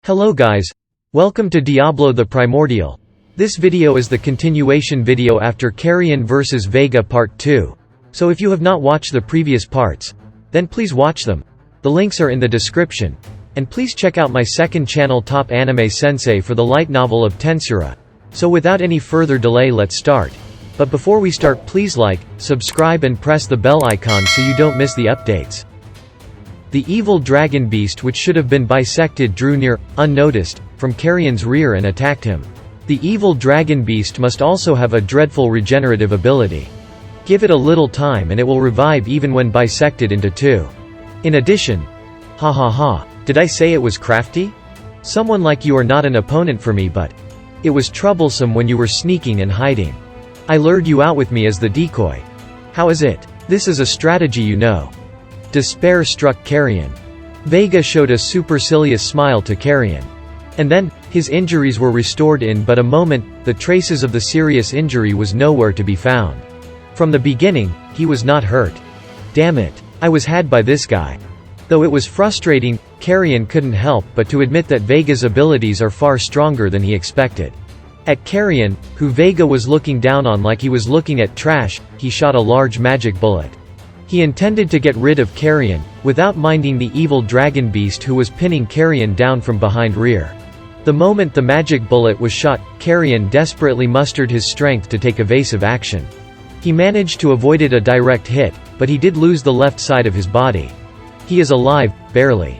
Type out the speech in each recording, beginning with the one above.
Hello guys. Welcome to Diablo the Primordial. This video is the continuation video after Carrion vs Vega Part 2. So if you have not watched the previous parts, then please watch them. The links are in the description. And please check out my second channel Top Anime Sensei for the light novel of Tensura. So without any further delay, let's start. But before we start, please like, subscribe and press the bell icon so you don't miss the updates. The evil dragon beast, which should have been bisected, drew near, unnoticed, from Carrion's rear and attacked him. The evil dragon beast must also have a dreadful regenerative ability. Give it a little time and it will revive even when bisected into two. In addition, ha ha ha, did I say it was crafty? Someone like you are not an opponent for me, but it was troublesome when you were sneaking and hiding. I lured you out with me as the decoy. How is it? This is a strategy, you know. Despair struck Carrion. Vega showed a supercilious smile to Carrion. And then, his injuries were restored in but a moment. The traces of the serious injury was nowhere to be found. From the beginning, he was not hurt. Damn it, I was had by this guy. Though it was frustrating, Carrion couldn't help but to admit that Vega's abilities are far stronger than he expected. At Carrion, who Vega was looking down on like he was looking at trash, he shot a large magic bullet. He intended to get rid of Carrion, without minding the evil dragon beast who was pinning Carrion down from behind rear. The moment the magic bullet was shot, Carrion desperately mustered his strength to take evasive action. He managed to avoid a direct hit, but he did lose the left side of his body. He is alive, barely.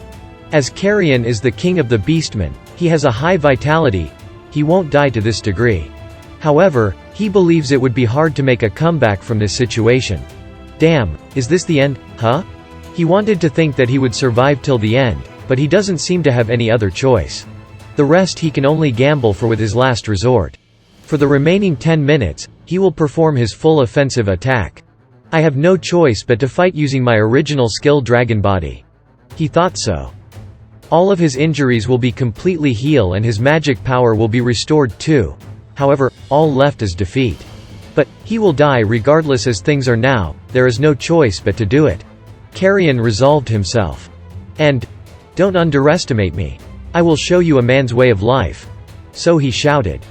As Carrion is the king of the beastmen, he has a high vitality. He won't die to this degree. However, he believes it would be hard to make a comeback from this situation. Damn, is this the end, huh? He wanted to think that he would survive till the end, but he doesn't seem to have any other choice. The rest he can only gamble for with his last resort. For the remaining 10 minutes, he will perform his full offensive attack. I have no choice but to fight using my original skill, Dragon Body. He thought so. All of his injuries will be completely healed and his magic power will be restored too. However, all left is defeat. But he will die regardless. As things are now, there is no choice but to do it. Carrion resolved himself. And don't underestimate me. I will show you a man's way of life. So he shouted.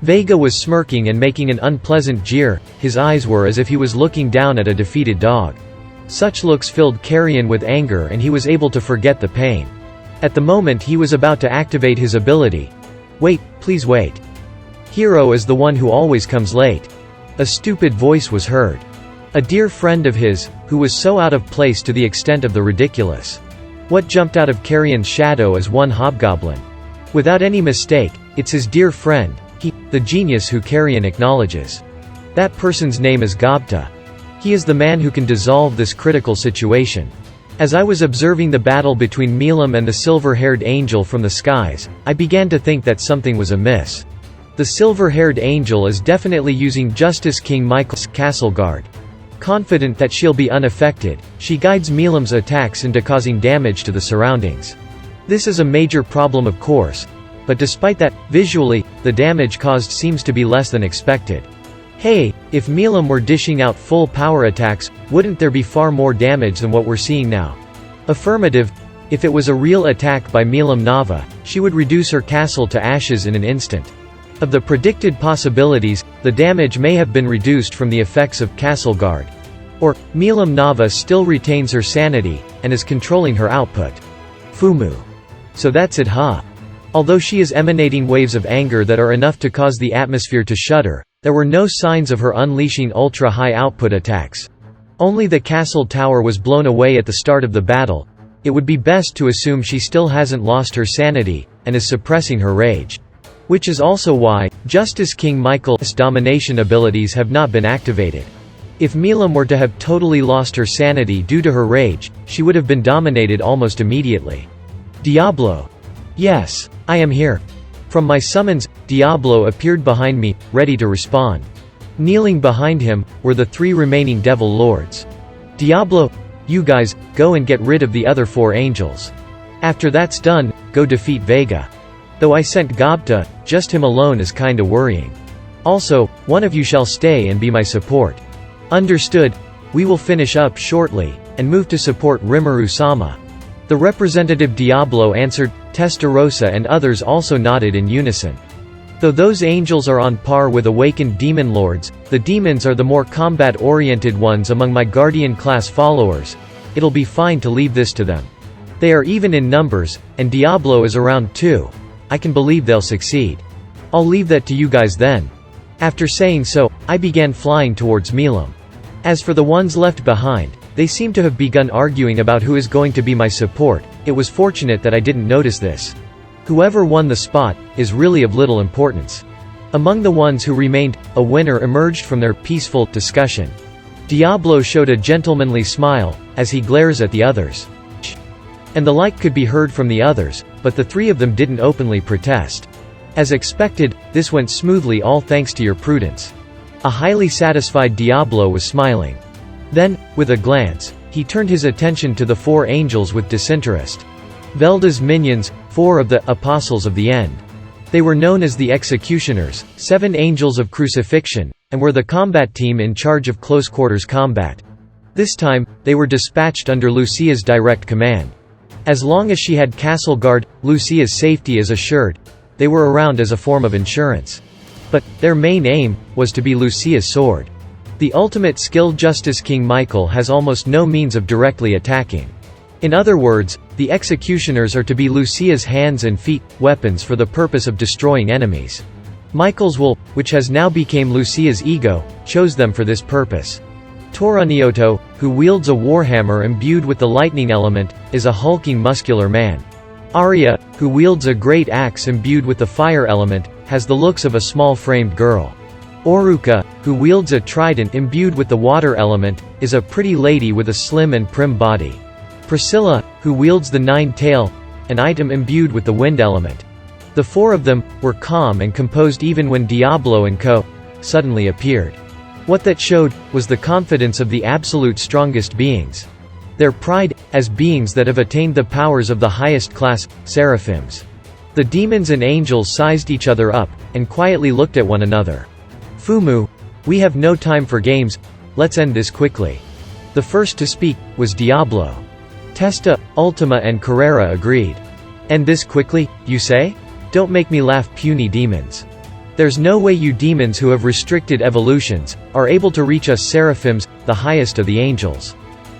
Vega was smirking and making an unpleasant jeer. His eyes were as if he was looking down at a defeated dog. Such looks filled Carrion with anger and he was able to forget the pain. At the moment he was about to activate his ability. Wait, please wait. Hero is the one who always comes late. A stupid voice was heard. A dear friend of his, who was so out of place to the extent of the ridiculous. What jumped out of Carrion's shadow is one hobgoblin. Without any mistake, it's his dear friend, the genius who Carrion acknowledges. That person's name is Datta. He is the man who can dissolve this critical situation. As I was observing the battle between Milim and the silver-haired angel from the skies, I began to think that something was amiss. The silver-haired angel is definitely using Justice King Michael's castle guard. Confident that she'll be unaffected, she guides Milim's attacks into causing damage to the surroundings. This is a major problem, of course, but despite that, visually, the damage caused seems to be less than expected. Hey, if Milim were dishing out full power attacks, wouldn't there be far more damage than what we're seeing now? Affirmative. If it was a real attack by Milim Nava, she would reduce her castle to ashes in an instant. Of the predicted possibilities, the damage may have been reduced from the effects of Castle Guard. Or, Milim Nava still retains her sanity, and is controlling her output. Fumu. So that's it, huh? Although she is emanating waves of anger that are enough to cause the atmosphere to shudder, there were no signs of her unleashing ultra-high output attacks. Only the castle tower was blown away at the start of the battle. It would be best to assume she still hasn't lost her sanity, and is suppressing her rage. Which is also why Justice King Michael's domination abilities have not been activated. If Milim were to have totally lost her sanity due to her rage, she would have been dominated almost immediately. Diablo. Yes, I am here. From my summons, Diablo appeared behind me, ready to respond. Kneeling behind him were the 3 remaining devil lords. Diablo, you guys, go and get rid of the other 4 angels. After that's done, go defeat Vega. Though I sent Datta, just him alone is kinda worrying. Also, one of you shall stay and be my support. Understood. We will finish up shortly, and move to support Rimuru-sama. The representative Diablo answered, Testarossa and others also nodded in unison. Though those angels are on par with awakened demon lords, the demons are the more combat-oriented ones among my Guardian class followers. It'll be fine to leave this to them. They are even in numbers, and Diablo is around too. I can believe they'll succeed. I'll leave that to you guys then. After saying so, I began flying towards Milam. As for the ones left behind, they seem to have begun arguing about who is going to be my support. It was fortunate that I didn't notice this. Whoever won the spot is really of little importance. Among the ones who remained, a winner emerged from their peaceful discussion. Diablo showed a gentlemanly smile as he glares at the others. And the like could be heard from the others, but the three of them didn't openly protest. As expected, this went smoothly, all thanks to your prudence. A highly satisfied Diablo was smiling. Then, with a glance, he turned his attention to the four angels with disinterest. Velda's minions, 4 of the Apostles of the End. They were known as the Executioners, 7 Angels of Crucifixion, and were the combat team in charge of close-quarters combat. This time, they were dispatched under Lucia's direct command. As long as she had castle guard, Lucia's safety is assured. They were around as a form of insurance. But their main aim was to be Lucia's sword. The ultimate skilled Justice King Michael has almost no means of directly attacking. In other words, the executioners are to be Lucia's hands and feet, weapons for the purpose of destroying enemies. Michael's will, which has now become Lucia's ego, chose them for this purpose. Toranioto, who wields a warhammer imbued with the lightning element, is a hulking muscular man. Arya, who wields a great axe imbued with the fire element, has the looks of a small-framed girl. Oruka, who wields a trident imbued with the water element, is a pretty lady with a slim and prim body. Priscilla, who wields the nine-tail, an item imbued with the wind element. The 4 of them were calm and composed even when Diablo and Co. suddenly appeared. What that showed was the confidence of the absolute strongest beings. Their pride, as beings that have attained the powers of the highest class, seraphims. The demons and angels sized each other up, and quietly looked at one another. Fumu, we have no time for games, let's end this quickly. The first to speak was Diablo. Testa, Ultima and Carrera agreed. End this quickly, you say? Don't make me laugh, puny demons. There's no way you demons who have restricted evolutions are able to reach us seraphims, the highest of the angels.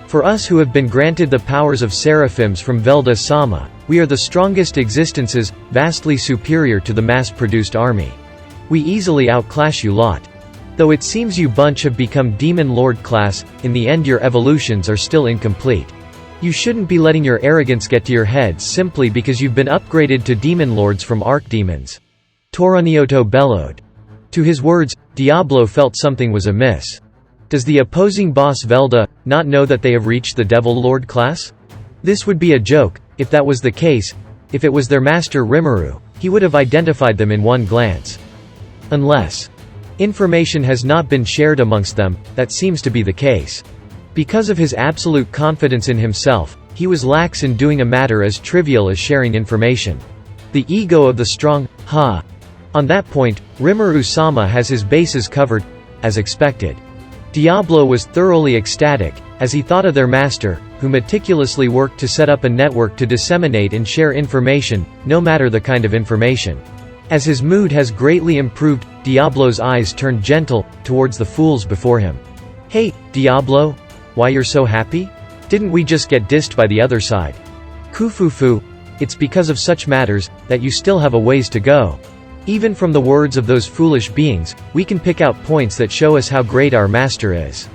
For us who have been granted the powers of seraphims from Velda Sama, we are the strongest existences, vastly superior to the mass-produced army. We easily outclass you lot. Though it seems you bunch have become Demon Lord class, in the end your evolutions are still incomplete. You shouldn't be letting your arrogance get to your heads simply because you've been upgraded to Demon Lords from Archdemons. Toranioto bellowed. To his words, Diablo felt something was amiss. Does the opposing boss Velda not know that they have reached the Devil Lord class? This would be a joke, if that was the case. If it was their master Rimuru, he would have identified them in one glance. Unless information has not been shared amongst them, that seems to be the case. Because of his absolute confidence in himself, he was lax in doing a matter as trivial as sharing information. The ego of the strong, ha! On that point, Rimuru-sama has his bases covered, as expected. Diablo was thoroughly ecstatic, as he thought of their master, who meticulously worked to set up a network to disseminate and share information, no matter the kind of information. As his mood has greatly improved, Diablo's eyes turned gentle, towards the fools before him. Hey, Diablo? Why you're so happy? Didn't we just get dissed by the other side? Kufufu, it's because of such matters, that you still have a ways to go. Even from the words of those foolish beings, we can pick out points that show us how great our master is.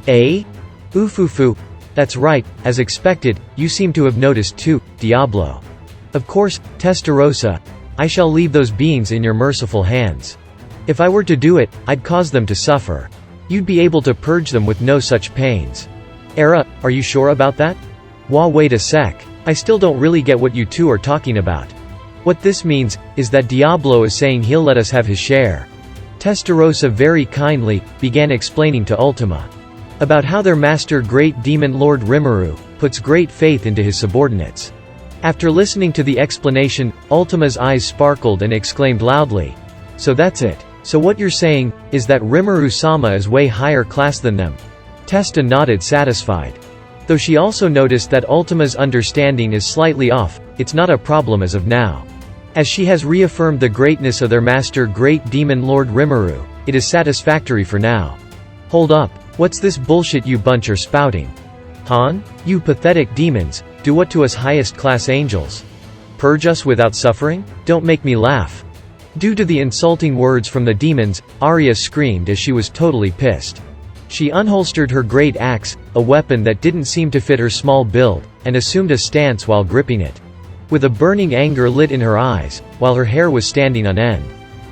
Eh? Ufufu. That's right, as expected, you seem to have noticed too, Diablo. Of course, Testarossa, I shall leave those beings in your merciful hands. If I were to do it, I'd cause them to suffer. You'd be able to purge them with no such pains. Era, are you sure about that? Wait a sec. I still don't really get what you two are talking about. What this means, is that Diablo is saying he'll let us have his share. Testarossa very kindly, began explaining to Ultima. About how their master Great Demon Lord Rimuru, puts great faith into his subordinates. After listening to the explanation, Ultima's eyes sparkled and exclaimed loudly. So that's it. So what you're saying, is that Rimuru-sama is way higher class than them? Testa nodded satisfied. Though she also noticed that Ultima's understanding is slightly off, it's not a problem as of now. As she has reaffirmed the greatness of their master Great Demon Lord Rimuru, it is satisfactory for now. Hold up, what's this bullshit you bunch are spouting? Han? You pathetic demons, do what to us highest class angels? Purge us without suffering? Don't make me laugh. Due to the insulting words from the demons, Arya screamed as she was totally pissed. She unholstered her great axe, a weapon that didn't seem to fit her small build, and assumed a stance while gripping it. With a burning anger lit in her eyes, while her hair was standing on end.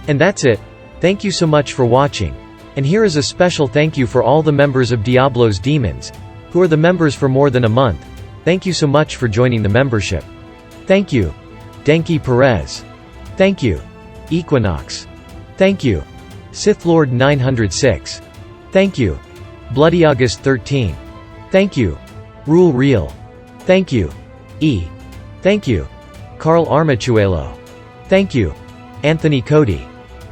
And that's it. Thank you so much for watching. And here is a special thank you for all the members of DIABLO'S Demons, who are the members for more than a month. Thank you so much for joining the membership. Thank you. Denki Perez. Thank you. Equinox. Thank you. Sith Lord 906. Thank you. Bloody August 13. Thank you. Rule Real. Thank you. E. Thank you. Carl Armachuelo. Thank you. Anthony Cody.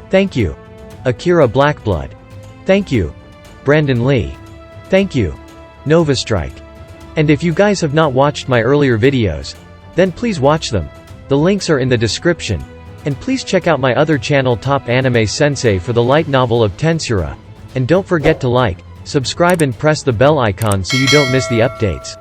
Thank you. Akira Blackblood. Thank you. Brandon Lee. Thank you. Nova Strike. And if you guys have not watched my earlier videos, then please watch them. The links are in the description. And please check out my other channel Top Anime Sensei for the light novel of Tensura. And don't forget to like, subscribe and press the bell icon so you don't miss the updates.